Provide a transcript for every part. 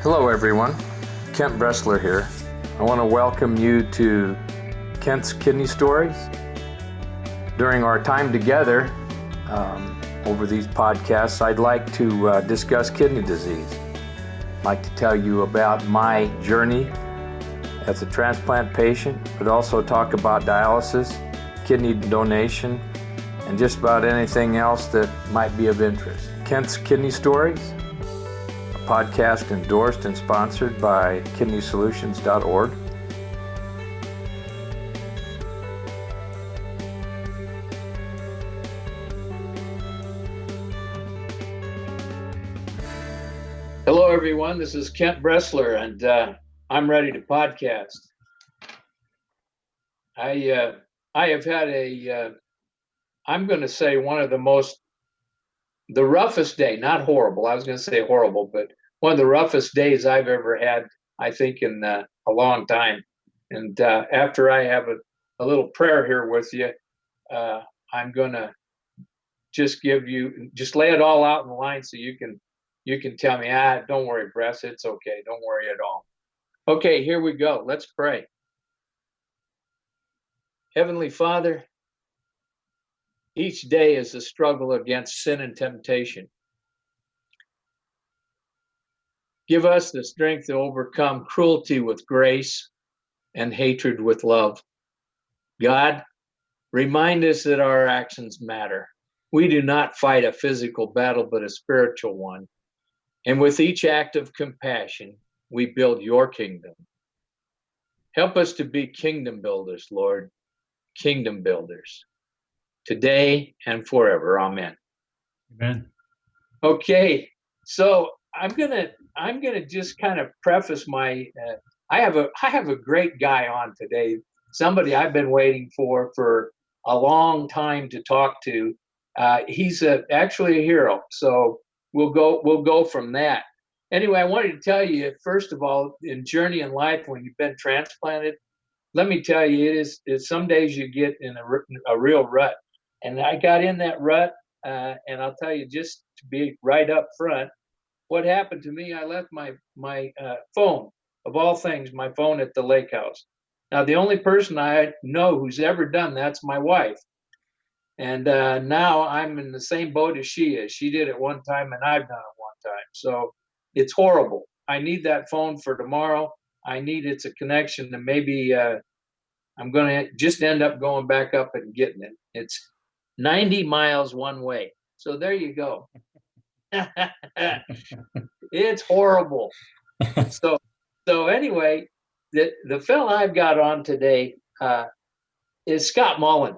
Hello everyone, Kent.Bressler here. I want to welcome you to Kent's Kidney Stories. During our time together over these podcasts, I'd like to discuss kidney disease. I'd like to tell you about my journey as a transplant patient, but also talk about dialysis, kidney donation, and just about anything else that might be of interest. Kent's Kidney Stories, a podcast endorsed and sponsored by kidneysolutions.org. Hello everyone, this is Kent.Bressler, and I'm ready to podcast. I have had I'm going to say one of the roughest day, not horrible, I was going to say horrible, but one of the roughest days I've ever had, I think, in a long time. And after I have a little prayer here with you, I'm going to just lay it all out in the line so you can tell me, don't worry, Bress, it's okay. Don't worry at all. Okay, here we go. Let's pray. Heavenly Father, each day is a struggle against sin and temptation. Give us the strength to overcome cruelty with grace and hatred with love. God, remind us that our actions matter. We do not fight a physical battle, but a spiritual one. And with each act of compassion, we build your kingdom. Help us to be kingdom builders, Lord, kingdom builders, today and forever. Amen. Amen. Okay, so I'm gonna just kind of preface my. I have a great guy on today. Somebody I've been waiting for a long time to talk to. He's actually a hero. So we'll go from that. Anyway, I wanted to tell you, first of all, in journey in life, when you've been transplanted, let me tell you, it's some days you get in a real rut. And I got in that rut, and I'll tell you, just to be right up front, what happened to me, I left my phone, of all things, my phone at the lake house. Now, the only person I know who's ever done that's my wife. And now I'm in the same boat as she is. She did it one time, and I've done it one time. So it's horrible. I need that phone for tomorrow. I need it's a connection, and maybe I'm going to just end up going back up and getting it. It's 90 miles one way. So there you go. It's horrible. So anyway, the fella I've got on today is Scott Mullin.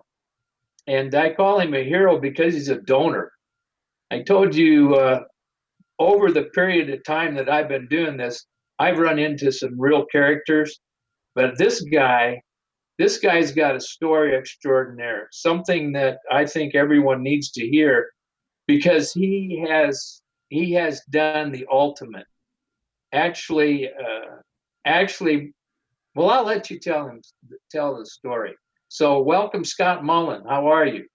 And I call him a hero because he's a donor. I told you over the period of time that I've been doing this, I've run into some real characters, but this guy's got a story extraordinaire, something that I think everyone needs to hear, because he has done the ultimate. Actually, well, I'll let you tell the story. So welcome, Scott Mullin. How are you?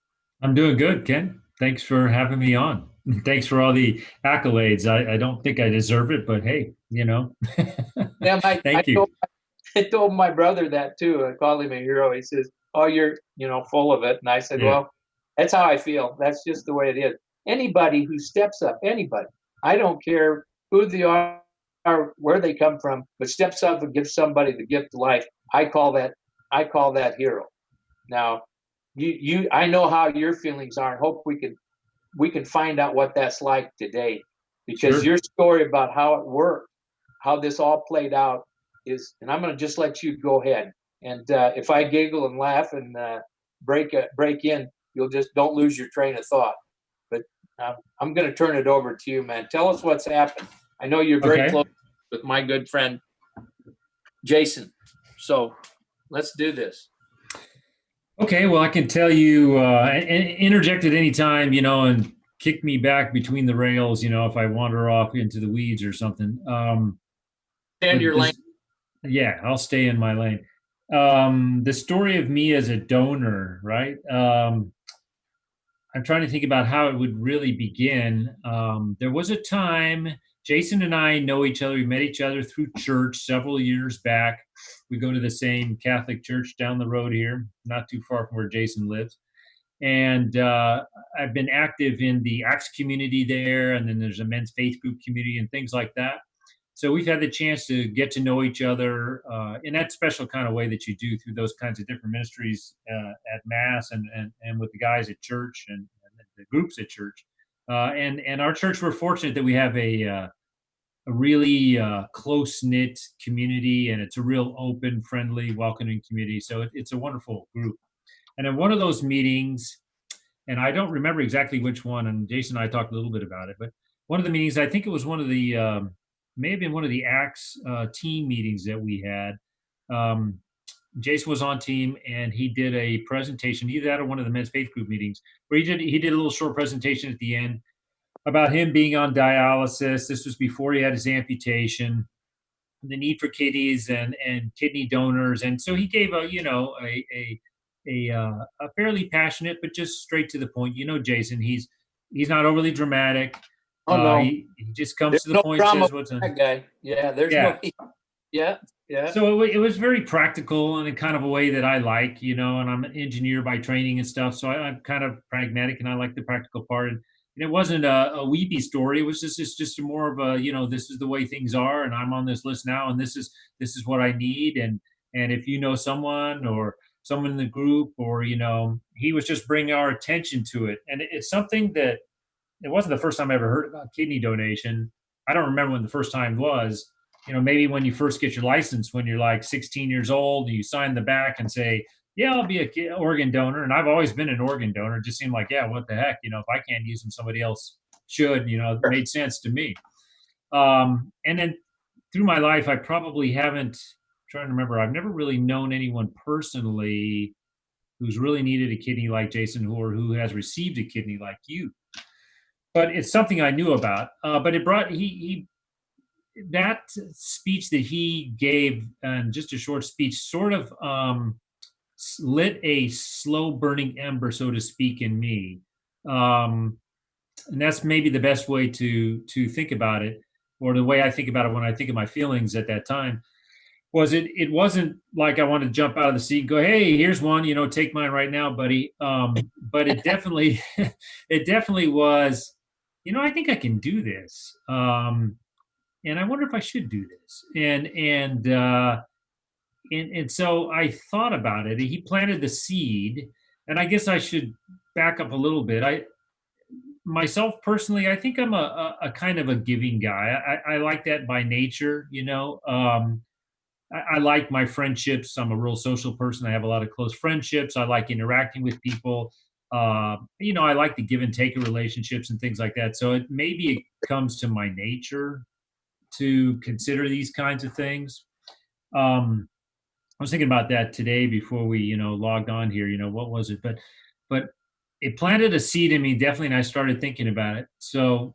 I'm doing good, Ken. Thanks for having me on. Thanks for all the accolades. I don't think I deserve it, but hey, Yeah, thank you. I told my brother that too. I called him a hero. He says, "Oh, you're full of it." And I said, Yeah. "Well, that's how I feel. That's just the way it is. Anybody who steps up, anybody, I don't care who they are, where they come from, but steps up and gives somebody the gift of life, I call that hero." Now, I know how your feelings are, and hope we can find out what that's like today, because Sure. your story about how it worked, how this all played out is, and I'm going to just let you go ahead. And if I giggle and laugh and break in, you'll just don't lose your train of thought. But I'm going to turn it over to you, man. Tell us what's happened. I know you're very Okay. close with my good friend Jason, so let's do this. Okay, well, I can tell you, and interject at any time, and kick me back between the rails, if I wander off into the weeds or something. Stand your lane. Yeah, I'll stay in my lane. The story of me as a donor, right? I'm trying to think about how it would really begin. There was a time Jason and I know each other. We met each other through church several years back. We go to the same Catholic church down the road here, not too far from where Jason lives. And I've been active in the Acts community there, and then there's a men's faith group community and things like that. So we've had the chance to get to know each other in that special kind of way that you do through those kinds of different ministries at Mass and with the guys at church and the groups at church. And our church, we're fortunate that we have a really close knit community, and it's a real open, friendly, welcoming community. So it's a wonderful group. And in one of those meetings, and I don't remember exactly which one, and Jason and I talked a little bit about it, but one of the meetings, I think it was one of the, may have been one of the Acts team meetings that we had. Um, Jason was on team and he did a presentation, either that or one of the men's faith group meetings, where he did a little short presentation at the end about him being on dialysis. This was before he had his amputation, the need for kidneys and kidney donors. And so he gave a fairly passionate but just straight to the point. Jason, he's not overly dramatic. Oh no, He just comes there's to the no point. drama Says what's with that guy. Yeah, there's yeah. no. Yeah, yeah. So it was very practical in a kind of a way that I like, and I'm an engineer by training and stuff. So I'm kind of pragmatic and I like the practical part. And it wasn't a weepy story. It was just more of a, this is the way things are. And I'm on this list now. And this is what I need. And if you know someone or someone in the group or, he was just bringing our attention to it. And it's something that it wasn't the first time I ever heard about kidney donation. I don't remember when the first time was. Maybe when you first get your license when you're like 16 years old, you sign the back and say, yeah, I'll be a organ donor. And I've always been an organ donor. It just seemed like, yeah, what the heck? If I can't use them, somebody else should. It made sense to me. And then through my life, I probably haven't, trying to remember, I've never really known anyone personally who's really needed a kidney like Jason or who has received a kidney like you. But it's something I knew about. But it brought, he that speech that he gave, and just a short speech, sort of lit a slow burning ember, so to speak, in me. And that's maybe the best way to think about it, or the way I think about it when I think of my feelings at that time. It wasn't like I wanted to jump out of the seat and go, hey, here's one, take mine right now, buddy. But it definitely it definitely was, I think I can do this. And I wonder if I should do this. And so I thought about it. He planted the seed, and I guess I should back up a little bit. Myself personally, I think I'm a kind of a giving guy. I like that by nature. I like my friendships. I'm a real social person. I have a lot of close friendships. I like interacting with people. I like the give and take of relationships and things like that. So maybe it comes to my nature to consider these kinds of things. I was thinking about that today before we, logged on here. What was it? But it planted a seed in me definitely, and I started thinking about it. So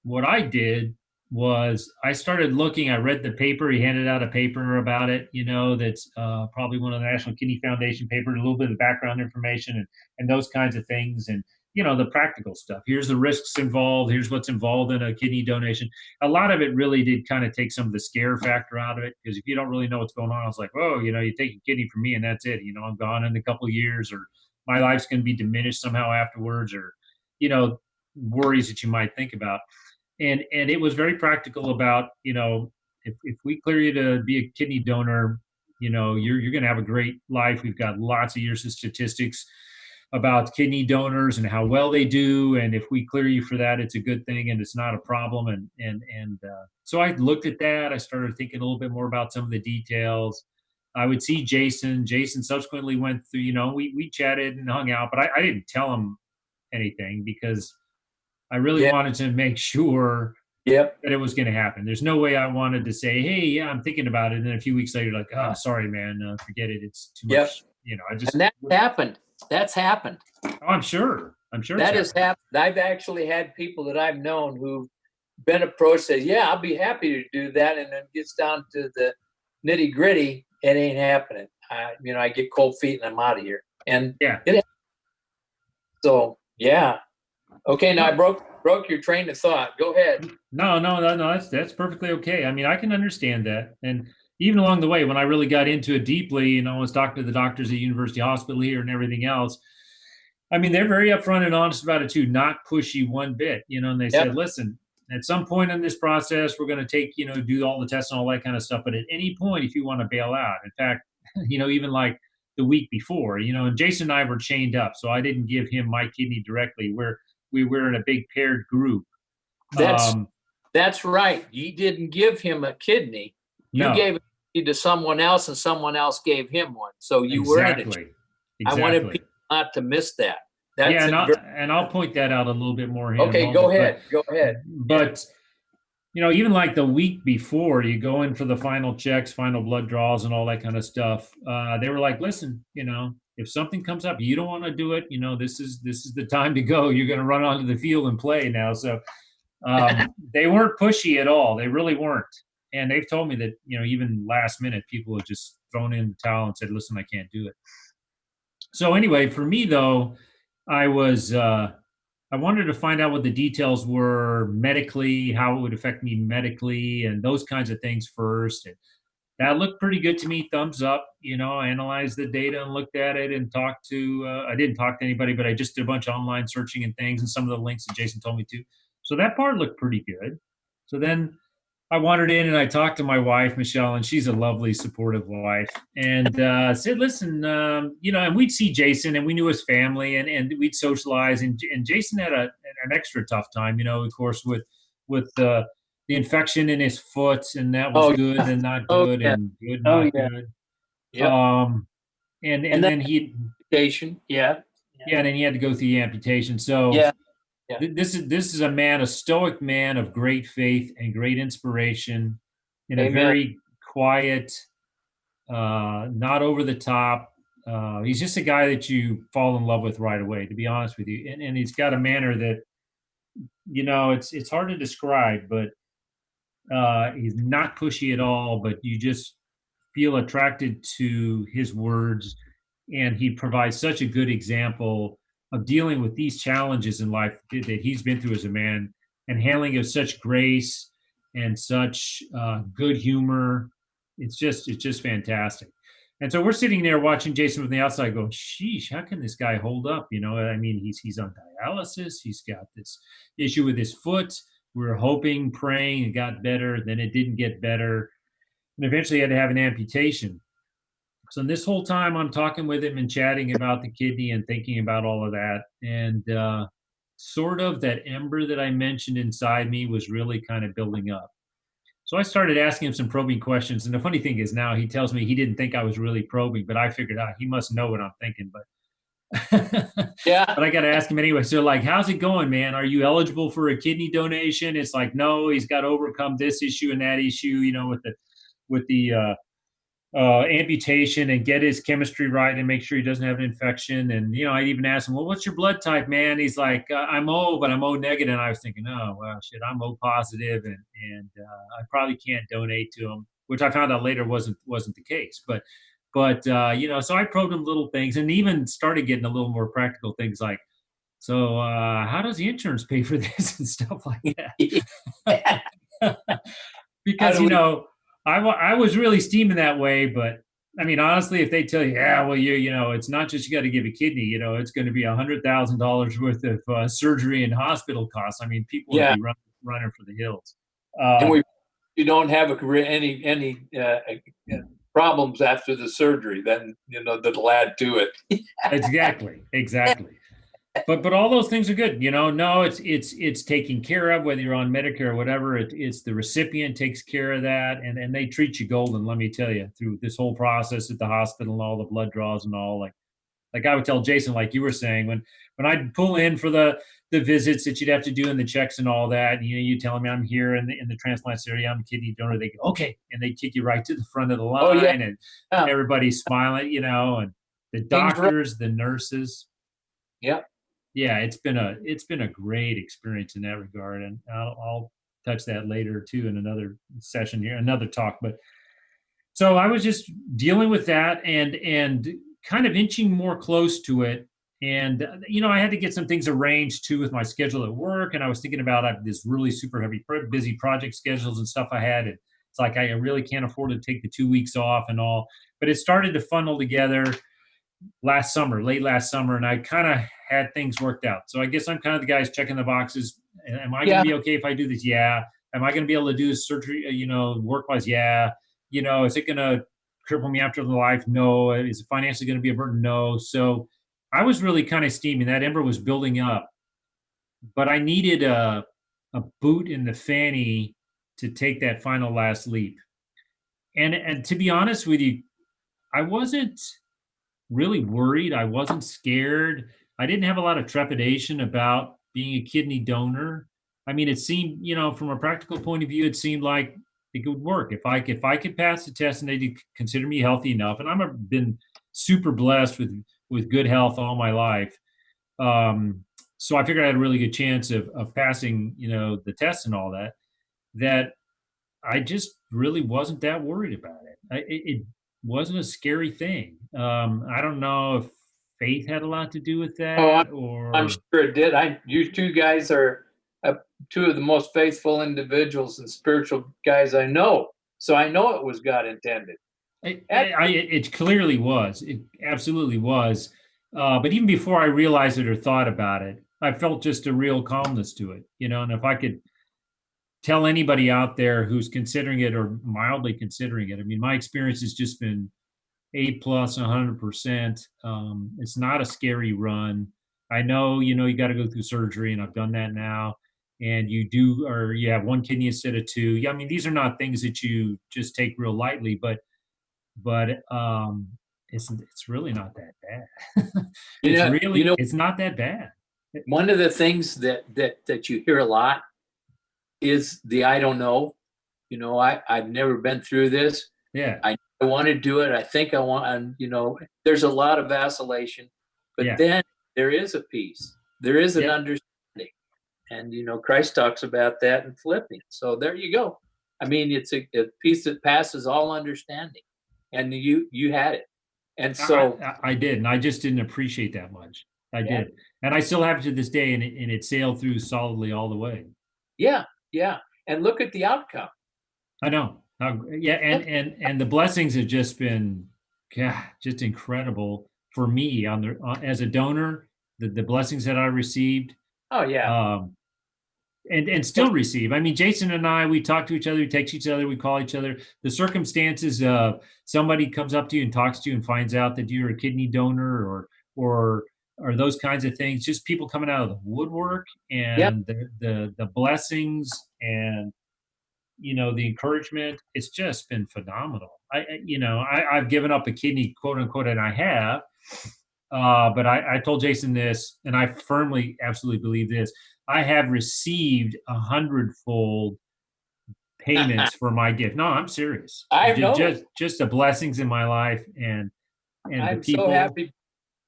what I did was I started looking. I read the paper. He handed out a paper about it. That's probably one of the National Kidney Foundation papers. A little bit of background information and those kinds of things. And the practical stuff. Here's the risks involved. Here's what's involved in a kidney donation. A lot of it really did kind of take some of the scare factor out of it, because if you don't really know what's going on, I was like, oh, you take a kidney from me and that's it. I'm gone in a couple of years, or my life's going to be diminished somehow afterwards, or, worries that you might think about. And it was very practical about, if we clear you to be a kidney donor, you're going to have a great life. We've got lots of years of statistics about kidney donors and how well they do, and if we clear you for that, it's a good thing and it's not a problem. And so I looked at that. I started thinking a little bit more about some of the details. I would see Jason. Jason subsequently went through. We chatted and hung out, but I didn't tell him anything because I really wanted to make sure Yep. that it was going to happen. There's no way I wanted to say, hey, yeah, I'm thinking about it, and then a few weeks later, like, oh, sorry, man, forget it. It's too much. And that happened. That's happened. Oh, I'm sure that has happened. I've actually had people that I've known who've been approached, says, yeah, I'll be happy to do that. And then gets down to the nitty gritty. It ain't happening. I get cold feet and I'm out of here. And yeah. So, yeah. Okay, now I No, broke your train of thought. Go ahead. no. That's perfectly okay. I mean, I can understand that. And even along the way, when I really got into it deeply, I was talking to the doctors at University Hospital here and everything else. I mean, they're very upfront and honest about it too, not pushy one bit. And they Yep, said, listen, at some point in this process, we're going to take, do all the tests and all that kind of stuff. But at any point, if you want to bail out, in fact, even like the week before, and Jason and I were chained up, so I didn't give him my kidney directly. We were in a big paired group. that's Um, that's right. You didn't give him a kidney. You no, gave it to someone else, and someone else gave him one. So you were in it. exactly, I wanted exactly. people not to miss that. Yeah, That's and a I'll very and I'll point that out a little bit more here in a okay. Go moment. But ahead. Go ahead. Yeah. but even like the week before, you go in for the final checks, final blood draws, and all that kind of stuff. They were like, "Listen, if something comes up, you don't want to do it. This is the time to go. You're going to run onto the field and play now." So they weren't pushy at all. They really weren't. And they've told me that even last minute, people have just thrown in the towel and said, "Listen, I can't do it." So anyway, for me though, I was I wanted to find out what the details were medically, how it would affect me medically, and those kinds of things first. And that looked pretty good to me. Thumbs up. I analyzed the data and looked at it and talked to. I didn't talk to anybody, but I just did a bunch of online searching and things, and some of the links that Jason told me to. So that part looked pretty good. So then I wandered in and I talked to my wife, Michelle, and she's a lovely, supportive wife. And said, listen, and we'd see Jason and we knew his family and we'd socialize. And Jason had an extra tough time, of course, with the infection in his foot. And that was Oh, good and not oh good yeah. and good, Oh not yeah. good. Yep. Um, and, And and then then education. Yeah. Yeah. yeah, and then he had to go through the amputation. So Yeah. Yeah. this is a man, a stoic man of great faith and great inspiration, in a Amen. very quiet, not over the top. He's just a guy that you fall in love with right away, to be honest with you. And he's got a manner that it's hard to describe, but he's not pushy at all. But you just feel attracted to his words, and he provides such a good example of dealing with these challenges in life that he's been through as a man, and handling it with such grace and such good humor. It's just fantastic. And so we're sitting there watching Jason from the outside, going, "Sheesh, how can this guy hold up?" I mean, he's on dialysis. He's got this issue with his foot. We were hoping, praying, it got better. Then it didn't get better, and eventually had to have an amputation. So this whole time I'm talking with him and chatting about the kidney and thinking about all of that. And sort of that ember that I mentioned inside me was really kind of building up. So I started asking him some probing questions. And the funny thing is now he tells me he didn't think I was really probing, but I figured out he must know what I'm thinking. But Yeah. but I got to ask him anyway. So like, how's it going, man? Are you eligible for a kidney donation? It's like, no, he's got to overcome this issue and that issue, with the amputation and get his chemistry right and make sure he doesn't have an infection. And I even asked him, "Well, what's your blood type, man?" He's like, "I'm O, but I'm O negative." And I was thinking, "Oh, well, shit, I'm O positive, and I probably can't donate to him." Which I found out later wasn't the case. But so I probed him little things, and even started getting a little more practical things like, "So, how does the insurance pay for this?" and stuff like that. How Because do we? I was really steaming that way. But I mean, honestly, if they tell you, yeah, well, it's not just you got to give a kidney, it's going to be $100,000 worth of surgery and hospital costs. I mean, people would Yeah. be running for the hills. And Um, you don't have any problems after the surgery, then that'll add to it. exactly. But all those things are good. No, it's taken care of, whether you're on Medicare or whatever. It's the recipient takes care of that, and they treat you golden. Let me tell you, through this whole process at the hospital and all the blood draws and all, like I would tell Jason, like you were saying, when I'd pull in for the visits that you'd have to do and the checks and all that, and, you tell me I'm here in the transplant area, I'm a kidney donor. They go, okay, and they kick you right to the front of the Oh yeah. line, and Yeah. everybody's smiling, and the Things right. doctors, the nurses. Yeah. Yeah, it's been a great experience in that regard, and I'll touch that later too in another session here, another talk. But so I was just dealing with that and kind of inching more close to it. And I had to get some things arranged too with my schedule at work, and I was thinking about this really super heavy, busy project schedules and stuff I had. And it's like I really can't afford to take the 2 weeks off and all. But it started to funnel together last summer, late last summer, and I kind of had things worked out. So I guess I'm kind of the guy who's checking the boxes. Am I going to Yeah. be okay if I do this? Yeah. Am I going to be able to do this surgery? Work wise? Yeah. Is it going to cripple me after the life? No. Is it financially going to be a burden? No. So I was really kind of steaming. That ember was building up, but I needed a boot in the fanny to take that final last leap. And to be honest with you, I wasn't really worried. I wasn't scared. I didn't have a lot of trepidation about being a kidney donor. I mean, it seemed, from a practical point of view, it seemed like it could work if I could pass the test and they'd consider me healthy enough. And I've been super blessed with good health all my life. So I figured I had a really good chance of passing, the test and all that. That I just really wasn't that worried about it. It wasn't a scary thing. I don't know if faith had a lot to do with Oh, that, I'm or sure it did. You two guys are two of the most faithful individuals and spiritual guys I know. So I know it was God intended. it clearly was. It absolutely was. But even before I realized it or thought about it, I felt just a real calmness to it. And if I could tell anybody out there who's considering it or mildly considering it, I mean, my experience has just been A plus 100%. It's not a scary run. I know, you got to go through surgery, and I've done that now. And you have one kidney instead of two. Yeah, I mean, these are not things that you just take real lightly, but it's really not that bad. It's not that bad. One of the things that you hear a lot is the I don't know. I've never been through this. Yeah, I want to do it. I think I want, and there's a lot of vacillation, but yeah. then there is a peace. There is an Yeah, understanding. And Christ talks about that in Philippians. So there you go. I mean, it's a peace that passes all understanding. And you had it. And so I did, and I just didn't appreciate that much. I yeah, did, and I still have it to this day, and it sailed through solidly all the way. yeah, yeah. And look at the outcome. I know. Yeah, and the blessings have just been, God, just incredible for me as a donor. The blessings that I received, Oh yeah. um, and still receive. I mean, Jason and I, we talk to each other, we text each other, we call each other. The circumstances, somebody comes up to you and talks to you and finds out that you're a kidney donor, or or those kinds of things. Just people coming out of the woodwork, Yep. and the blessings, and the encouragement. It's just been phenomenal. I've given up a kidney, quote unquote, and I have. But I told Jason this, and I firmly, absolutely believe this. I have received 100-fold payments for my gift. No, I'm serious. I know. Just the blessings in my life, and the I'm so people. happy.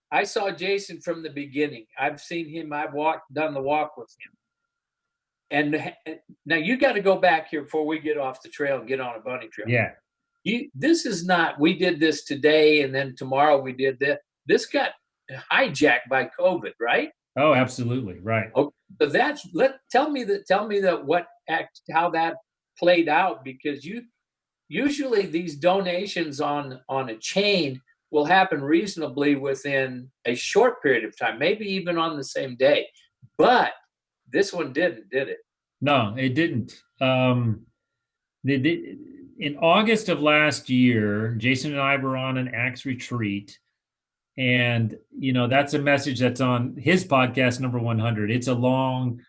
I saw Jason from the beginning. I've seen him. I've done the walk with him. And now you got to go back here before we get off the trail and get on a bunny trail. Yeah. This is not, we did this today and then tomorrow we did this. This got hijacked by COVID, right? Oh, absolutely. Right. Okay. So tell me how that played out, because usually these donations on a chain will happen reasonably within a short period of time, maybe even on the same day. But this one didn't, did it? No, it didn't. In August of last year, Jason and I were on an Acts retreat, and that's a message that's on his podcast number 100. It's a long,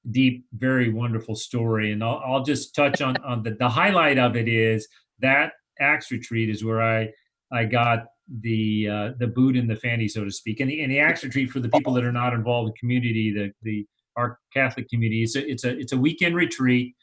deep, very wonderful story, and I'll just touch on the highlight of it. Is that Acts retreat is where I got the boot in the fanny, so to speak. And the Acts retreat, for the people that are not involved in community, the our Catholic community, it's a weekend retreat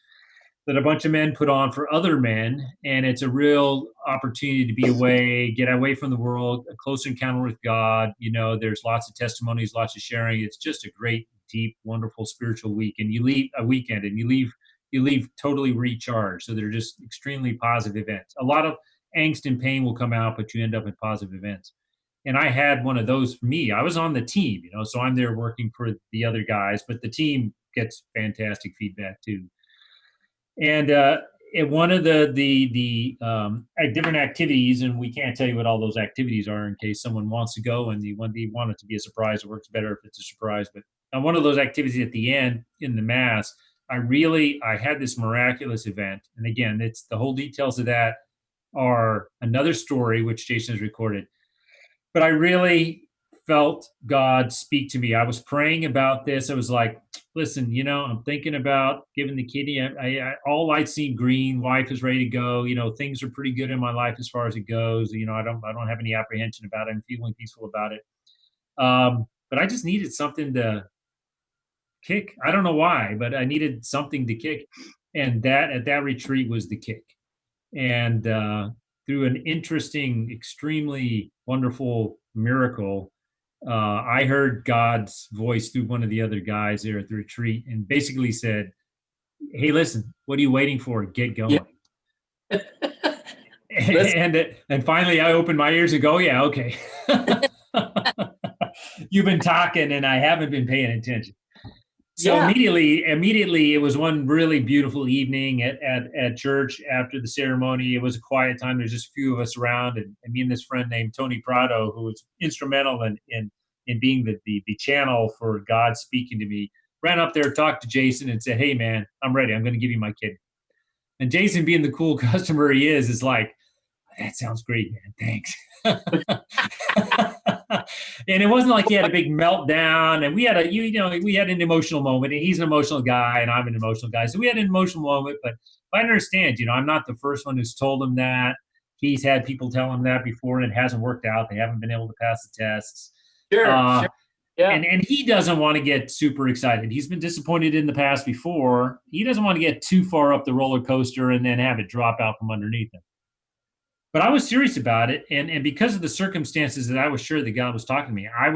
that a bunch of men put on for other men, and it's a real opportunity to be away, get away from the world, a close encounter with God. There's lots of testimonies, lots of sharing. It's just a great, deep, wonderful spiritual week. And you leave a weekend, and you leave totally recharged. So they're just extremely positive events. A lot of angst and pain will come out, but you end up in positive events. And I had one of those for me. I was on the team, so I'm there working for the other guys, but the team gets fantastic feedback too. And one of the different activities, and we can't tell you what all those activities are in case someone wants to go and they want it to be a surprise. It works better if it's a surprise. But one of those activities at the end in the mass, I had this miraculous event, and again, it's the whole details of that are another story which Jason has recorded. But I really felt God speak to me. I was praying about this. I was like, listen, I'm thinking about giving the kidney. All lights seem green. Wife is ready to go. Things are pretty good in my life as far as it goes. I don't have any apprehension about it. I'm feeling peaceful about it. But I just needed something to kick. I don't know why, but I needed something to kick. And that at that retreat was the kick. And through an interesting, extremely wonderful miracle, I heard God's voice through one of the other guys there at the retreat and basically said, "Hey, listen, what are you waiting for? Get going." Yeah. And finally I opened my ears and go, "Yeah, okay." You've been talking and I haven't been paying attention. So Yeah. immediately, it was one really beautiful evening at church after the ceremony. It was a quiet time. There's just a few of us around, and me and this friend named Tony Prado, who was instrumental in being the channel for God speaking to me, ran up there, talked to Jason, and said, "Hey, man, I'm ready. I'm going to give you my kid." And Jason, being the cool customer he is like, "That sounds great, man. Thanks." And it wasn't like he had a big meltdown, and we had we had an emotional moment, and he's an emotional guy and I'm an emotional guy, so we had an emotional moment. But I understand, I'm not the first one who's told him that. He's had people tell him that before and it hasn't worked out. They haven't been able to pass the tests. Sure. Yeah. And he doesn't want to get super excited. He's been disappointed in the past before. He doesn't want to get too far up the roller coaster and then have it drop out from underneath him. But I was serious about it, and because of the circumstances that I was sure that God was talking to me, I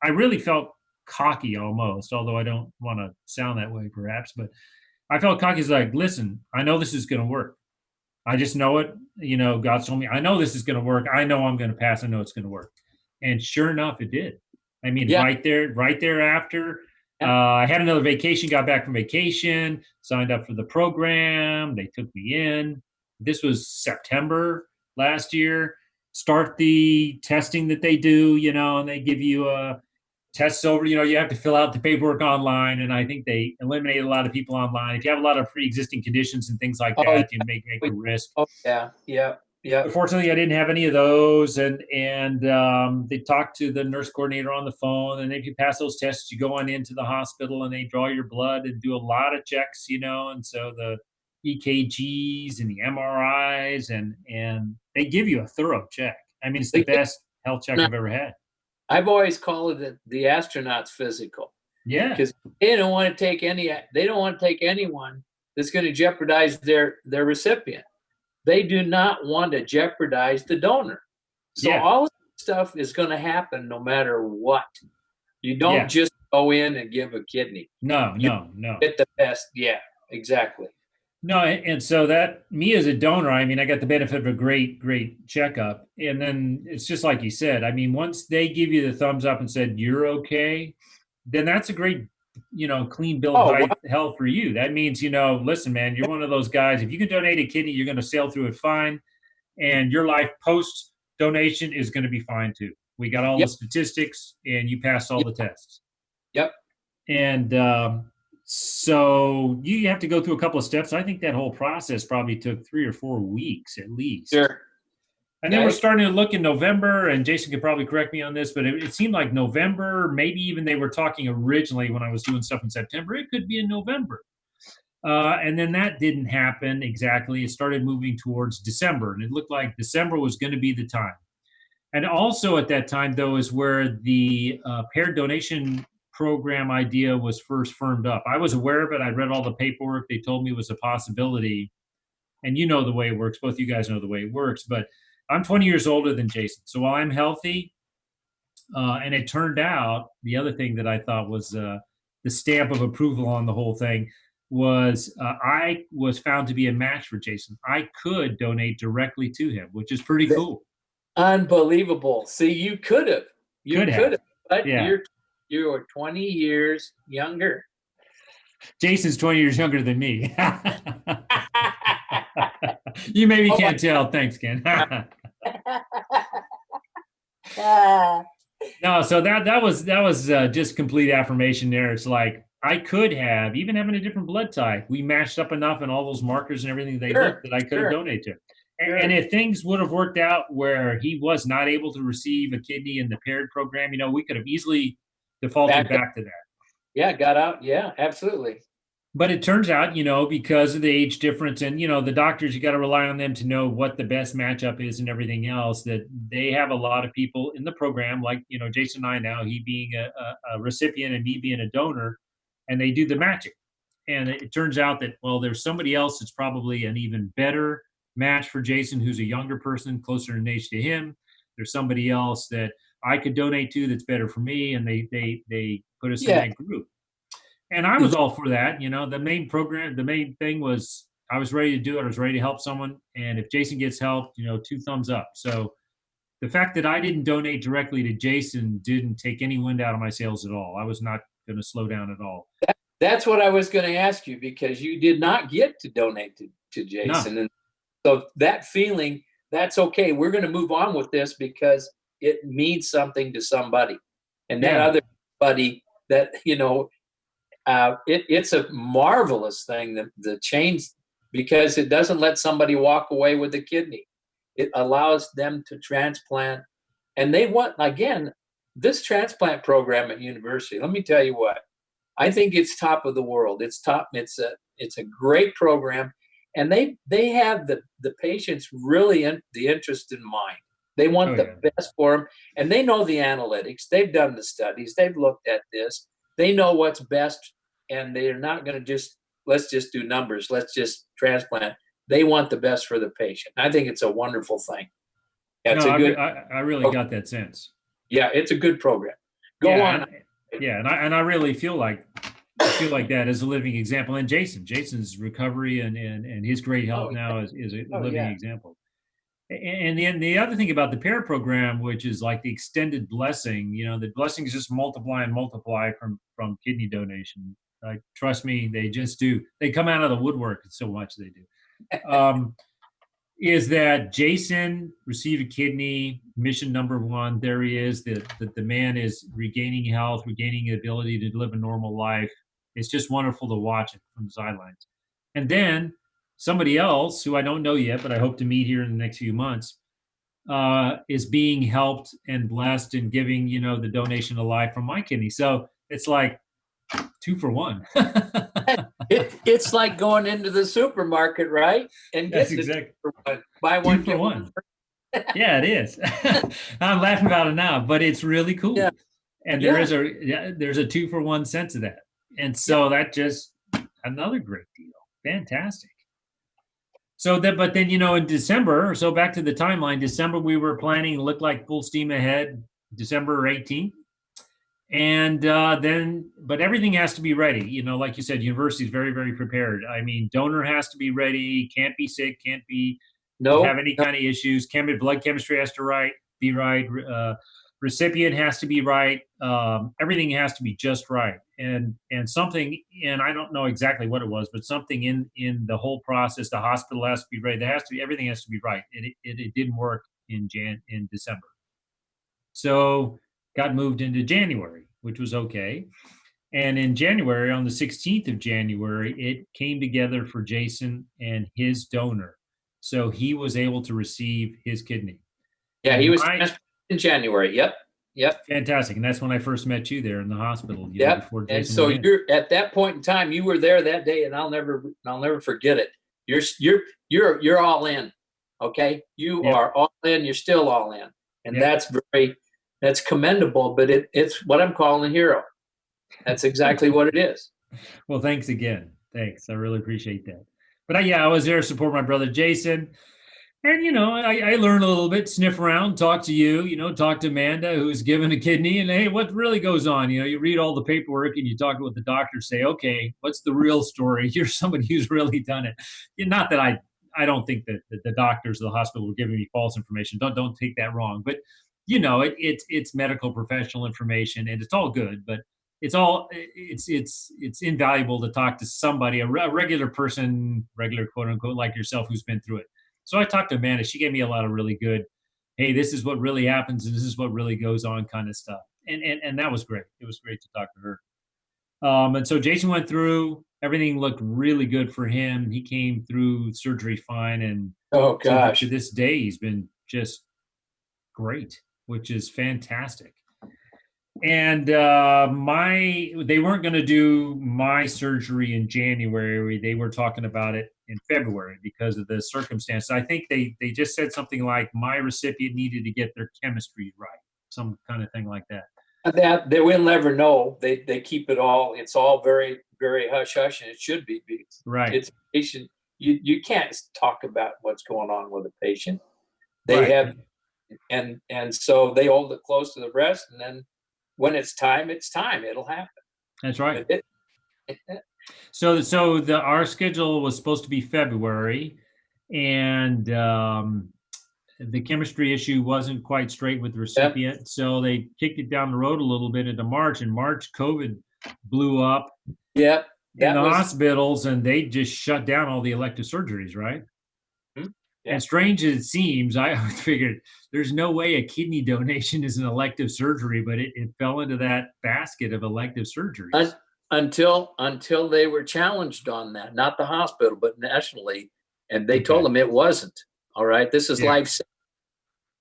really felt cocky almost, although I don't want to sound that way perhaps, but I felt cocky. It's like, listen, I know this is going to work. I just know it. God's told me, I know this is going to work. I know I'm going to pass. I know it's going to work. And sure enough, it did. I mean, Yeah. right there after, I had another vacation, got back from vacation, signed up for the program. They took me in. This was September last year. Start the testing that they do, and they give you tests over, you have to fill out the paperwork online. And I think they eliminated a lot of people online. If you have a lot of pre-existing conditions and things like Oh, that, you make a risk. oh yeah. Yeah. Yeah. Fortunately, I didn't have any of those, and they talked to the nurse coordinator on the phone, and if you pass those tests, you go on into the hospital, and they draw your blood and do a lot of checks, and so the EKGs and the MRIs, and they give you a thorough check. I mean, it's the best health check I've ever had. I've always called it the astronaut's physical. Yeah, Because they don't want to take anyone that's going to jeopardize their recipient. They do not want to jeopardize the donor. So yeah, all of this stuff is going to happen no matter what. You don't yeah. just go in and give a kidney. No, You no. get the best. Yeah, exactly. No, and so that me as a donor, I mean, I got the benefit of a great checkup. And then it's just like you said, I mean, once they give you the thumbs up and said, you're okay, then that's a great, clean bill of health for you. That means, listen, man, you're one of those guys. If you can donate a kidney, you're going to sail through it fine. And your life post donation is going to be fine too. We got all Yep. the statistics and you passed all the tests. Yep. And, so you have to go through a couple of steps. I think that whole process probably took 3 or 4 weeks at least. Sure. And then we're starting to look in November, and Jason could probably correct me on this, but it seemed like November, maybe even they were talking originally when I was doing stuff in September, it could be in November. And then that didn't happen exactly. It started moving towards December, and it looked like December was going to be the time. And also at that time, though, is where the paired donation program idea was first firmed up. I was aware of it. I read all the paperwork. They told me it was a possibility. And you know the way it works. Both you guys know the way it works. But I'm 20 years older than Jason. So while I'm healthy, and it turned out, the other thing that I thought was the stamp of approval on the whole thing was I was found to be a match for Jason. I could donate directly to him, which is pretty cool. Unbelievable. See, you Could could have. have, but Yeah. you're 20 years younger. Jason's 20 years younger than me. You maybe Oh, can't tell. Thanks, Ken. I- No, so that was just complete affirmation there. It's like I could have, even having a different blood type, we matched up enough in all those markers and everything they looked sure, that I could have sure, donated to him. And sure. if things would have worked out where he was not able to receive a kidney in the paired program, we could have easily defaulted Back up. back to that. Yeah, got out. Yeah, absolutely. But it turns out, because of the age difference and, the doctors, you got to rely on them to know what the best matchup is and everything else, that they have a lot of people in the program, like, Jason and I now, he being a recipient and me being a donor, and they do the matching. And it turns out that, well, there's somebody else that's probably an even better match for Jason, who's a younger person, closer in age to him. There's somebody else that I could donate to that's better for me. And they put us in Yeah. that group. And I was all for that. The main thing was I was ready to do it. I was ready to help someone. And if Jason gets help, two thumbs up. So the fact that I didn't donate directly to Jason didn't take any wind out of my sails at all. I was not going to slow down at all. That's what I was going to ask you because you did not get to donate to No. Jason. And so that feeling, that's okay. We're going to move on with this because it means something to somebody. And that Yeah. other buddy that, it's a marvelous thing that the change because it doesn't let somebody walk away with a kidney. It allows them to transplant. And they want, again, this transplant program at university, let me tell you what, I think it's top of the world. It's top. It's a great program, and they have the patients really in the interest in mind. They Oh want the yeah. best for them, and they know the analytics. They've done the studies. They've looked at this. They know what's best, and they're not going to just let's just do numbers. Let's just transplant. They want the best for the patient. I think it's a wonderful thing. Yeah, No, it's a good. I really got that sense. Yeah, it's a good program. Go Yeah, on. and I really feel like that as a living example. And Jason's recovery and his great Oh health yeah. now is a Oh living yeah. example. And the other thing about the pair program, which is like the extended blessing, the blessings just multiply and multiply from kidney donation. Trust me, they just do. They come out of the woodwork so much they do. Is that Jason received a kidney, mission number one. There he is. The man is regaining health, regaining the ability to live a normal life. It's just wonderful to watch it from the sidelines. And then somebody else who I don't know yet, but I hope to meet here in the next few months, is being helped and blessed and giving, the donation of life from my kidney. So it's like 2 for 1. It's like going into the supermarket, right? And That's getting the exactly for one. Buy two one, for get one. one. Yeah, it is. I'm laughing about it now, but it's really Yeah, cool. And yeah, there's a 2 for 1 sense of that. And yeah, so that just another great deal. Fantastic. So that, but then, in December, so back to the timeline, December, we were planning, looked like full steam ahead, December 18th. And but everything has to be ready. Like you said, university is very, very prepared. I mean, donor has to be ready, can't be sick, can't be have no, any no, kind of issues. Blood chemistry has to be right. Recipient has to be right. Everything has to be just right. And something, and I don't know exactly what it was, but something in the whole process, the hospital has to be ready. Everything has to be right. It didn't work in December. So got moved into January, which was okay. And in January, on the 16th of January, it came together for Jason and his donor. So he was able to receive his kidney. yeah, he And was transplanted in January. Yep, yep, fantastic. And that's when I first met you there in the hospital, yep. before And Jason so went in. you're at that point in time, you were there that day, and I'll never forget it. You're all in. Okay, you Yep. are all in. You're still all in, and Yep. that's commendable. But it's what I'm calling a hero. That's exactly what it is. Well, thanks again. Thanks. I really appreciate that. But I was there to support my brother Jason. And I learned a little bit, sniff around, talk to you, talk to Amanda, who's given a kidney, and hey, what really goes on? You read all the paperwork and you talk to what the doctors say. Okay, what's the real story? You're somebody who's really done it. Not that I don't think that the doctors of the hospital were giving me false information. Don't take that wrong. But it's medical professional information, and it's all good. But it's invaluable to talk to somebody, a regular person, regular quote unquote, like yourself, who's been through it. So I talked to Amanda. She gave me a lot of really good, hey, this is what really happens, and this is what really goes on, kind of stuff. And that was great. It was great to talk to her. And so Jason went through. Everything looked really good for him. He came through surgery fine, and Oh to gosh. this day, he's been just great, which is fantastic. And they weren't going to do my surgery in January. They were talking about it in February because of the circumstances. I think they just said something like my recipient needed to get their chemistry right, some kind of thing like that. That they will never know. They keep it all. It's all very very hush hush, and it should be because Right, it's patient. You can't talk about what's going on with a patient. They right. have and so they hold it close to the breast, and then when it's time, it's time. It'll happen. That's right. But it, So our schedule was supposed to be February, and the chemistry issue wasn't quite straight with the yeah, recipient, so they kicked it down the road a little bit into March. In March, COVID blew up yeah, in that the was hospitals, and they just shut down all the elective surgeries, right? hmm, yeah. And strange as it seems, I figured there's no way a kidney donation is an elective surgery, but it fell into that basket of elective Un- surgeries. until they were challenged on that, not the hospital, but nationally, and they told Okay. them it wasn't. All right, this is Yeah. life.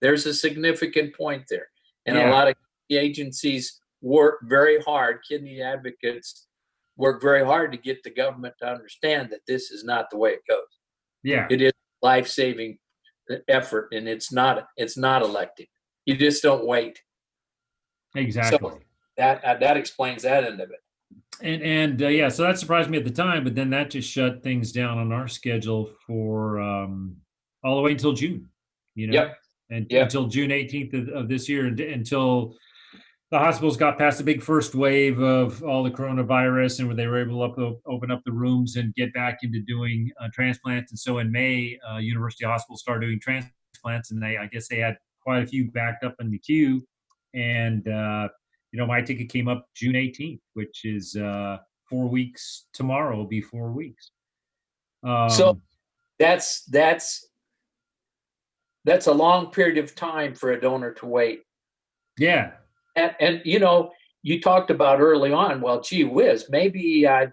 There's a significant point there, and a Yeah. lot of agencies work very hard. Kidney advocates work very hard to get the government to understand that this is not the way it goes. Yeah. It is life-saving effort, and it's not elective. You just don't wait. So Exactly. that explains that end of it. And yeah, so that surprised me at the time, but then that just shut things down on our schedule for all the way until June, Yep, and yep, until June 18th of this year, until the hospitals got past the big first wave of all the coronavirus, and where they were able to open up the rooms and get back into doing transplants. And so in May, University Hospital started doing transplants, and I guess they had quite a few backed up in the queue. And my ticket came up June 18th, which is 4 weeks tomorrow. Will be 4 weeks. so Um, that's that's a long period of time for a donor to wait. yeah, And you talked about early on, well, gee whiz, maybe I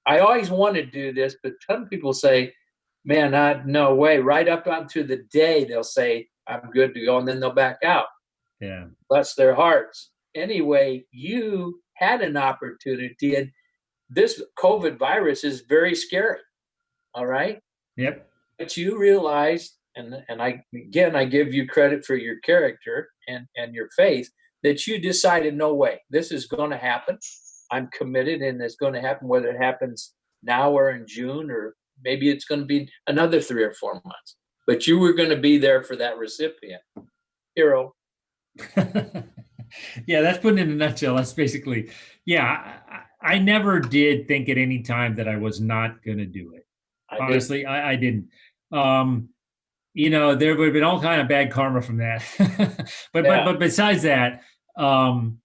always want to do this, but some people say, man, no way. Right up onto the day, they'll say, I'm good to go, and then they'll back out. yeah, Bless their hearts. Anyway, you had an opportunity, and this COVID virus is very scary. All right. yep, But you realized, and I give you credit for your character and your faith, that you decided, no way, this is going to happen. I'm committed, and it's going to happen, whether it happens now or in June, or maybe it's going to be another 3 or 4 months. But you were going to be there for that recipient. Hero. yeah. That's put it in a nutshell. That's basically, yeah. I never did think at any time that I was not going to do it. I didn't. Honestly, I didn't. Um, there would have been all kind of bad karma from that. but but Yeah. but besides that, um,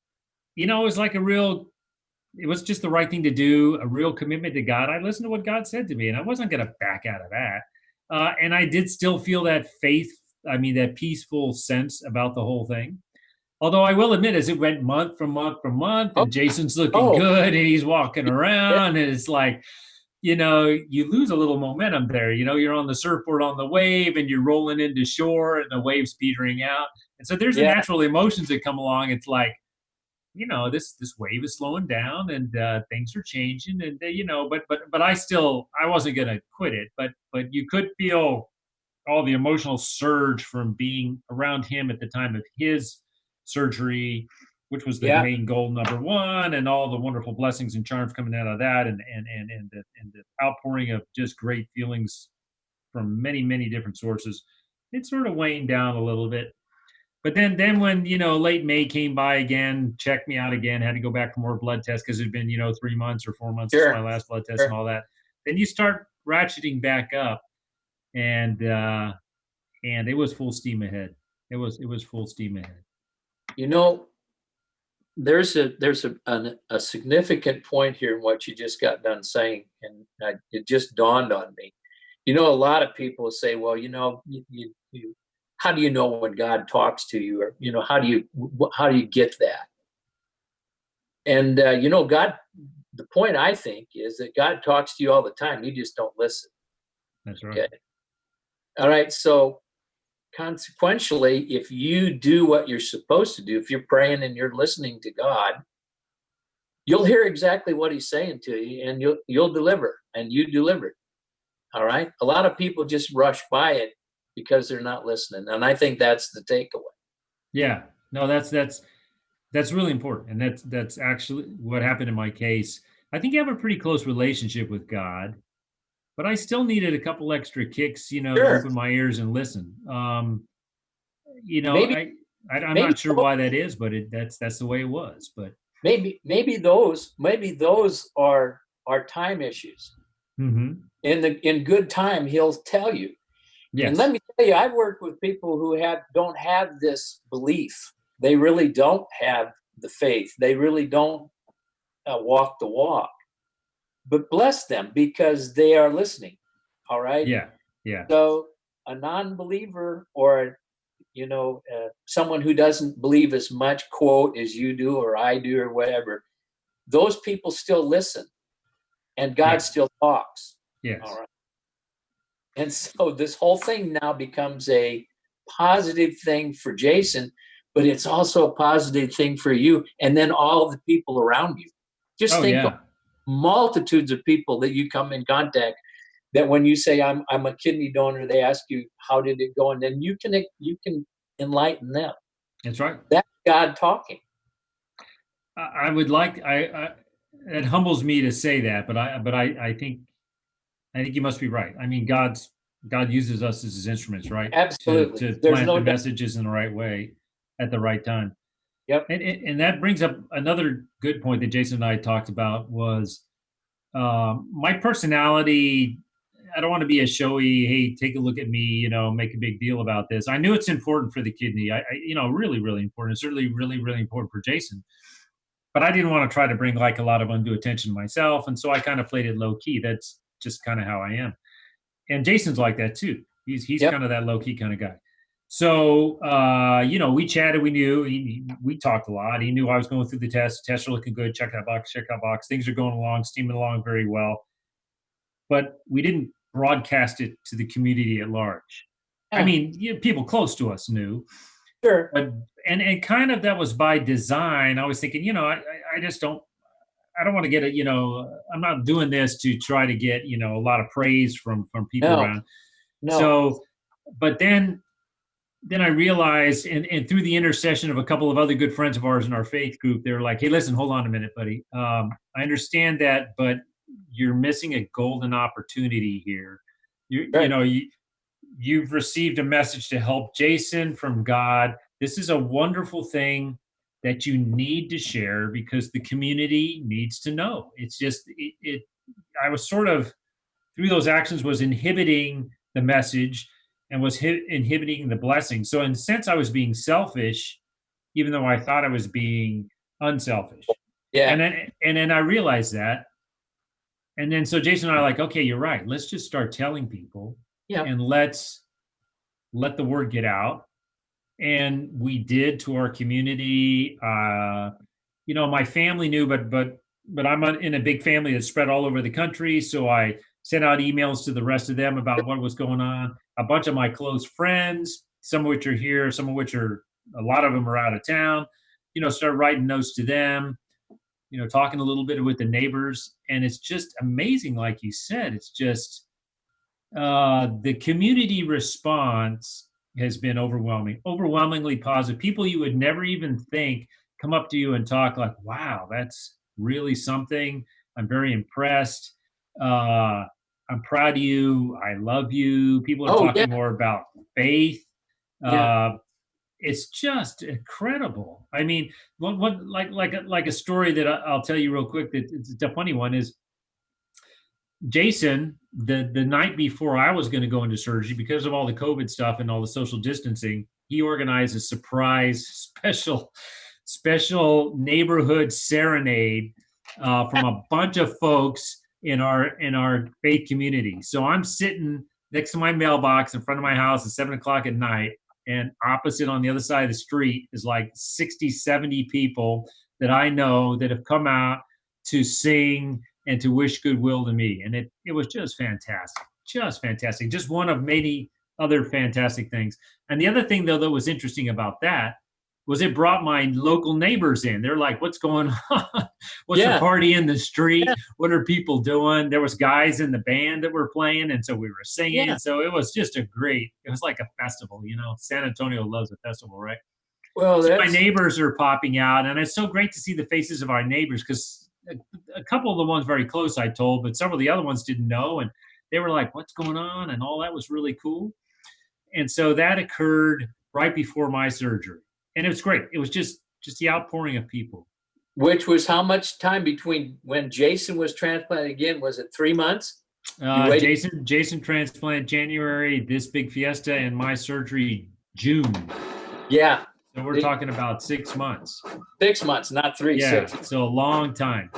it was like it was just the right thing to do, a real commitment to God. I listened to what God said to me, and I wasn't going to back out of that. And I did still feel that faith, I mean, that peaceful sense about the whole thing. Although I will admit, as it went month from month from month, Oh, and Jason's looking oh, good, and he's walking yeah, around, and it's like, you lose a little momentum there. You're on the surfboard on the wave, and you're rolling into shore, and the wave's petering out. And so there's the yeah, natural emotions that come along. It's like, this wave is slowing down, and things are changing, and but I wasn't gonna quit it. But you could feel all the emotional surge from being around him at the time of his surgery, which was the yeah. main goal number one, and all the wonderful blessings and charms coming out of that, and the outpouring of just great feelings from many many different sources. It's sort of weighing down a little bit. But then when late May came by again, checked me out again, had to go back for more blood tests because it'd been 3 months or 4 months since my Sure, last blood test and sure. all that. Then you start ratcheting back up, and it was full steam ahead. It was full steam ahead. You know, there's a significant point here in what you just got done saying, and it just dawned on me. You know, a lot of people say, well, how do you know when God talks to you, or how do you get that? And God, the point I think is that God talks to you all the time. You just don't listen. That's right. Okay. All right. So consequentially, if you do what you're supposed to do, if you're praying and you're listening to God, you'll hear exactly what He's saying to you, and you'll deliver, and you delivered. All right. A lot of people just rush by it because they're not listening, and I think that's the takeaway. Yeah. No, that's really important, and that's actually what happened in my case. I think I have a pretty close relationship with God, but I still needed a couple extra kicks, to Sure. open my ears and listen. You know, Maybe I'm maybe not sure why that is, but that's the way it was. But maybe those are time issues. hmm In good time, He'll tell you. And let yes, me tell you, I've worked with people who don't have this belief. They really don't have the faith. They really don't walk the walk. But bless them, because they are listening. All right. yeah, yeah. So a non-believer, or someone who doesn't believe as much, quote, as you do or I do or whatever, those people still listen, and God Yes, still talks. All yes. right. And so this whole thing now becomes a positive thing for Jason, but it's also a positive thing for you, and then all the people around you. Just Oh think of yeah, multitudes of people that you come in contact, that when you say I'm a kidney donor, they ask you, how did it go, and then you can enlighten them. that's right. That's God talking. I would like I it humbles me to say that, but I think you must be right. I mean, God uses us as His instruments, right? To Absolutely, to there's plant no the doubt. messages in the right way at the right time. Yep. And that brings up another good point that Jason and I talked about was my personality. I don't want to be a showy, hey, take a look at me, make a big deal about this. I knew it's important for the kidney. Really, really important. It's certainly really, really important for Jason. But I didn't want to try to bring like a lot of undue attention to myself. And so I kind of played it low key. That's just kind of how I am. And Jason's like that too. He's Yep. kind of that low key kind of guy. So we chatted. We knew we talked a lot. He knew I was going through the test. Tests are looking good. Check that box. Check that box. Things are going along, steaming along very well. But we didn't broadcast it to the community at large. I Yeah. mean, people close to us knew, Sure. but and kind of that was by design. I was thinking, I just don't. I don't want to get it. I'm not doing this to try to get a lot of praise from people No. around. No. So, but then I realized, and through the intercession of a couple of other good friends of ours in our faith group, they're like, "Hey, listen, hold on a minute, buddy. I understand that, but you're missing a golden opportunity here. You you Right. know you you've received a message to help Jason from God. This is a wonderful thing that you need to share because the community needs to know. It's just it I was sort of through those actions was inhibiting the message and was inhibiting the blessing. So in a sense, I was being selfish, even though I thought I was being unselfish. Yeah. And then I realized that. And then so Jason and I are like, okay, you're right. Let's just start telling people Yeah. and let's let the word get out. And we did to our community. My family knew, but I'm in a big family that's spread all over the country. So I sent out emails to the rest of them about what was going on. A bunch of my close friends, some of which are here, some of which are a lot of them are out of town. Start writing notes to them. Talking a little bit with the neighbors, and it's just amazing. Like you said, it's just the community response has been overwhelmingly positive. People you would never even think come up to you and talk like, "Wow, that's really something. I'm very impressed. Uh, I'm proud of you. I love you." People are Oh, yeah. talking more about faith. Yeah. Uh, it's just incredible. I mean, like a story that I'll tell you real quick. That it's a funny one is Jason, the night before I was going to go into surgery, because of all the COVID stuff and all the social distancing, he organized a surprise special neighborhood serenade from a bunch of folks in our faith community. So I'm sitting next to my mailbox in front of my house at 7 o'clock at night, and opposite on the other side of the street is like 60, 70 people that I know that have come out to sing and to wish goodwill to me. And it was just fantastic, just fantastic. Just one of many other fantastic things. And the other thing, though, that was interesting about that was it brought my local neighbors in. They're like, "What's going on? What's the Yeah, party in the street? yeah, What are people doing?" There was guys in the band that were playing, and so we were singing. yeah. So it was just a great. It was like a festival, you know. San Antonio loves a festival, right? Well, So my that's neighbors are popping out, and it's so great to see the faces of our neighbors because a couple of the ones very close I told, but several of the other ones didn't know, and they were like, "What's going on?" and all that was really cool. And so that occurred right before my surgery, and it was great. It was just the outpouring of people. which was how much time between when Jason was transplanted again? Was it 3 months? You waited? Jason transplant January, this big fiesta, and my surgery June. Yeah, So we're talking about 6 months. 6 months, not three, Yeah, 6. so a long time.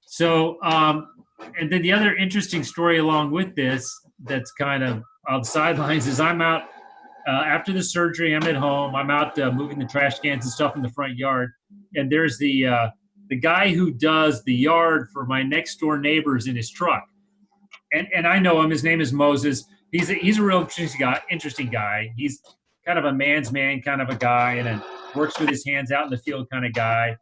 So, and then the other interesting story along with this that's kind of on the sidelines is I'm out after the surgery. I'm at home. I'm out moving the trash cans and stuff in the front yard, and there's the guy who does the yard for my next door neighbors in his truck, and I know him. His name is Moses. He's a real interesting guy. He's kind of a man's man kind of a guy, and then works with his hands out in the field kind of guy.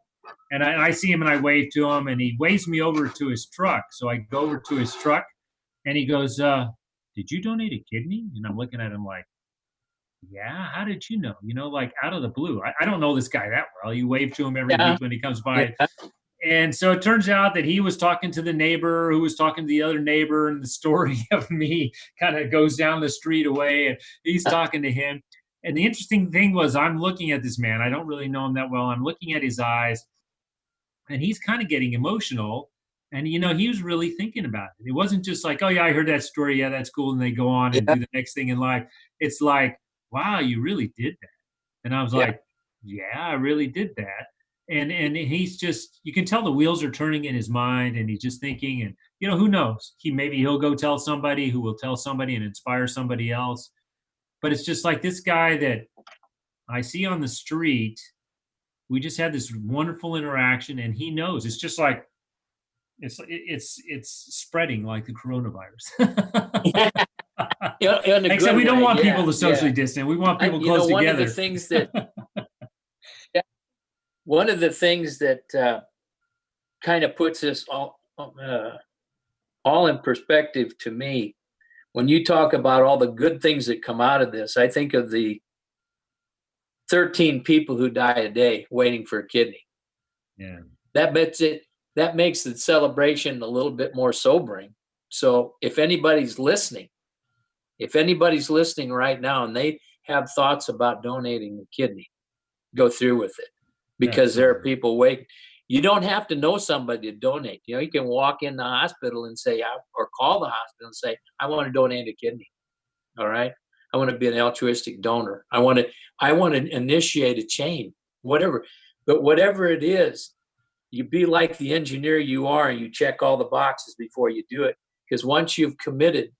And I see him and I wave to him, and he waves me over to his truck. So I go over to his truck, and he goes, "Did you donate a kidney?" And I'm looking at him like, "Yeah, how did you know?" You know, like out of the blue. I don't know this guy that well. You wave to him every Yeah, week when he comes by. yeah. And so it turns out that he was talking to the neighbor who was talking to the other neighbor, and the story of me kind of goes down the street away, and he's talking to him. And the interesting thing was, I'm looking at this man. I don't really know him that well. I'm looking at his eyes, and he's kind of getting emotional. And you know, he was really thinking about it. It wasn't just like, "Oh yeah, I heard that story. Yeah, that's cool," and they go on and Yeah, do the next thing in life. It's like, "Wow, you really did that." And I was yeah. like, "Yeah, I really did that." And he's just, you can tell the wheels are turning in his mind, and he's just thinking, and you know, who knows? He'll go tell somebody who will tell somebody and inspire somebody else. But it's just like this guy that I see on the street. We just had this wonderful interaction, and he knows. It's just like it's spreading like the coronavirus. In a Except good we don't way. want people Yeah, to yeah. socially distance. We want people You know, close together. one of the things that kind of puts this all in perspective to me, when you talk about all the good things that come out of this, I think of the 13 people who die a day waiting for a kidney. Yeah. That makes it that makes the celebration a little bit more sobering. So if anybody's listening right now and they have thoughts about donating a kidney, go through with it, because there are Absolutely. people waiting. You don't have to know somebody to donate. You know, you can walk in the hospital and say, or call the hospital and say, "I want to donate a kidney." All right. I want to be an altruistic donor. I want to initiate a chain, whatever. But whatever it is, you be like the engineer you are and you check all the boxes before you do it. Because once you've committed,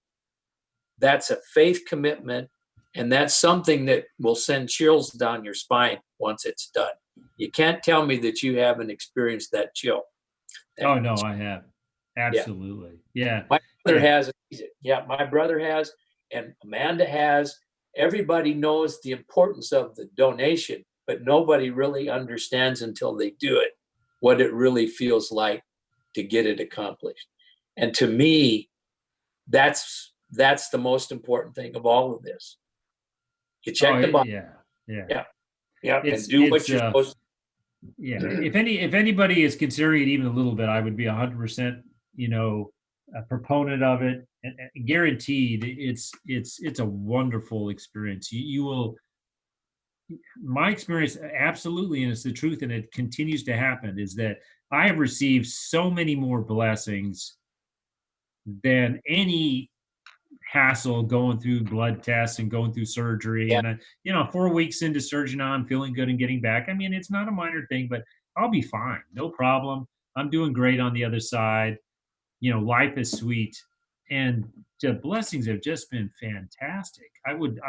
that's a faith commitment, and that's something that will send chills down your spine once it's done. You can't tell me that you haven't experienced that chill. That, Oh no, I have. yeah. Absolutely. Yeah. My brother Yeah. has. Yeah, my brother has, and Amanda has. Everybody knows the importance of the donation, but nobody really understands until they do it what it really feels like to get it accomplished. And to me, that's the most important thing of all of this. You Oh check the box. yeah. Yeah. Yeah, yeah, and It's do what it's you're supposed yeah. to. If anybody is considering it even a little bit, I would be 100%, you know, a proponent of it, and guaranteed it's a wonderful experience. You will, my experience absolutely, and it's the truth, and it continues to happen, is that I have received so many more blessings than any hassle going through blood tests and going through surgery. Yeah. And 4 weeks into surgery now, I'm feeling good and getting back. I mean, it's not a minor thing, but I'll be fine. No problem. I'm doing great on the other side. Life is sweet. And the blessings have just been fantastic. I would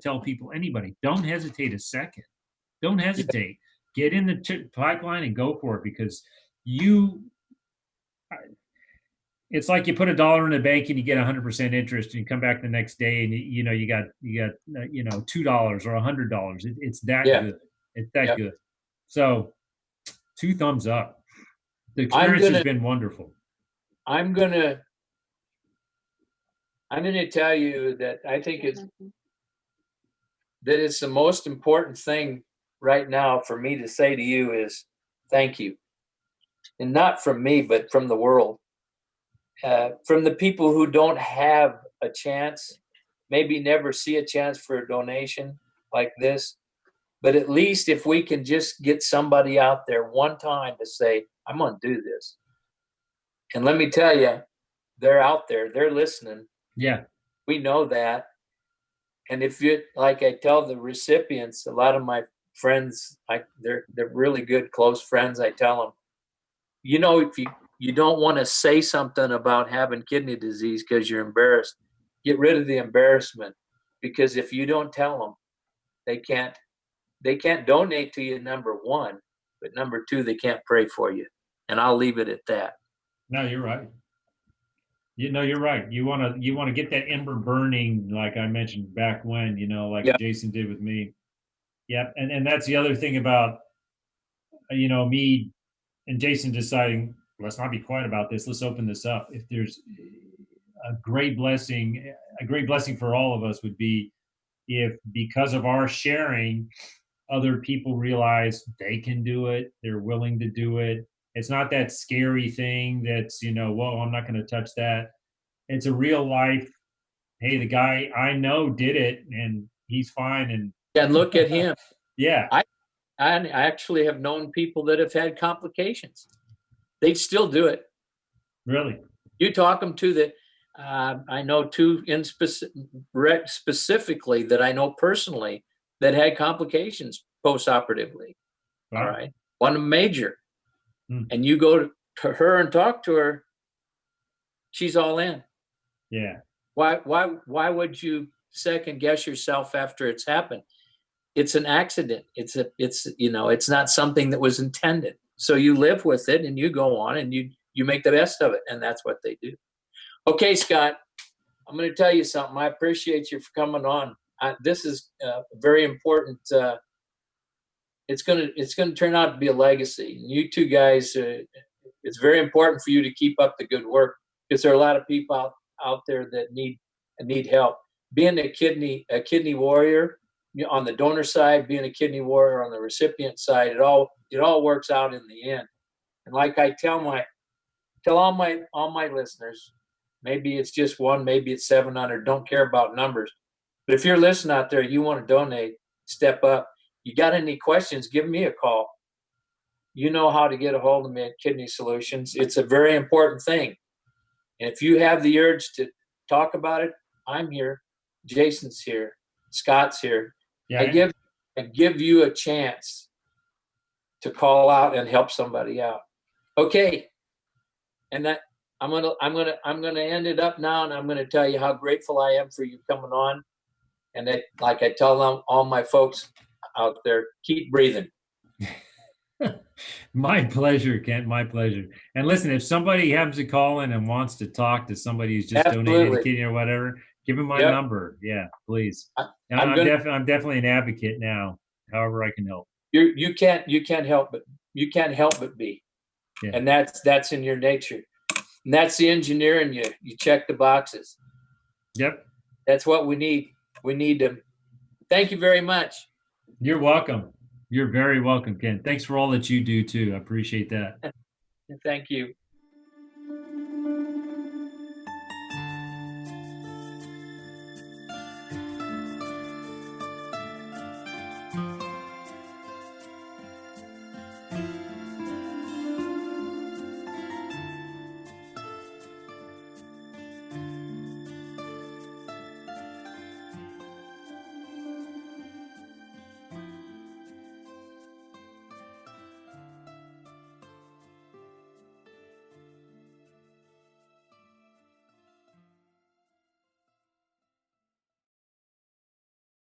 tell people, anybody, don't hesitate a second. Don't Yeah. hesitate. Get in the pipeline and go for it, because you it's like you put $1 in the bank and you get 100% interest, and you come back the next day and you got $2 or $100. It's that Yeah. good. It's that Yeah. good. So, two thumbs up. The I'm experience has gonna been wonderful. I'm gonna I'm gonna tell you that I think it's the most important thing right now for me to say to you is thank you. And not from me, but from the world. From the people who don't have a chance, maybe never see a chance for a donation like this. But at least if we can just get somebody out there one time to say, I'm going to do this. And let me tell you, they're out there, they're listening. Yeah. We know that. And if you, like I tell the recipients, a lot of my friends, they're really good, close friends. I tell them, if you don't want to say something about having kidney disease because you're embarrassed, get rid of the embarrassment. Because if you don't tell them, they can't donate to you, number one, but number two, they can't pray for you. And I'll leave it at that. No, you're right. You're right. You want to get that ember burning, like I mentioned back when, like Yeah. Jason did with me. Yep. And that's the other thing about me and Jason deciding, let's not be quiet about this. Let's open this up. If there's a great blessing for all of us would be if, because of our sharing, other people realize they can do it. They're willing to do it. It's not that scary thing that's, whoa, I'm not going to touch that. It's a real life. Hey, the guy I know did it and he's fine. And And look at him. yeah, I actually have known people that have had complications. They'd still do it. really. You talk them to I know two specifically that I know personally that had complications post-operatively. All Wow. right. One major. Hmm. And you go to her and talk to her, she's all in. Yeah. Why would you second guess yourself after it's happened? It's an accident. It's not something that was intended. So you live with it and you go on and you make the best of it. And that's what they do. Okay, Scott, I'm going to tell you something. I appreciate you for coming on. This is very important. It's going to turn out to be a legacy. And you two guys, it's very important for you to keep up the good work, because there are a lot of people out there that need help. Being a kidney warrior, on the donor side, being a kidney warrior on the recipient side, it all works out in the end. And like I tell all my listeners, maybe it's just one, maybe it's 700. Don't care about numbers. But if you're listening out there, you want to donate, step up. You got any questions, give me a call. You know how to get a hold of me at Kidney Solutions. It's a very important thing. And if you have the urge to talk about it, I'm here. Jason's here. Scott's here. Yeah. I give you a chance to call out and help somebody out. Okay. And that I'm gonna end it up now, and I'm gonna tell you how grateful I am for you coming on. And that, like I tell them, all my folks out there, keep breathing. My pleasure, Kent. My pleasure. And listen, if somebody happens to call in and wants to talk to somebody who's just donated a kidney or whatever, give him my number. Yeah, please. I'm definitely an advocate now. However I can help. You can't help but be. Yeah. And that's in your nature. And that's the engineer in you. You check the boxes. Yep. That's what we need. We need them. Thank you very much. You're welcome. You're very welcome, Ken. Thanks for all that you do too. I appreciate that. Thank you.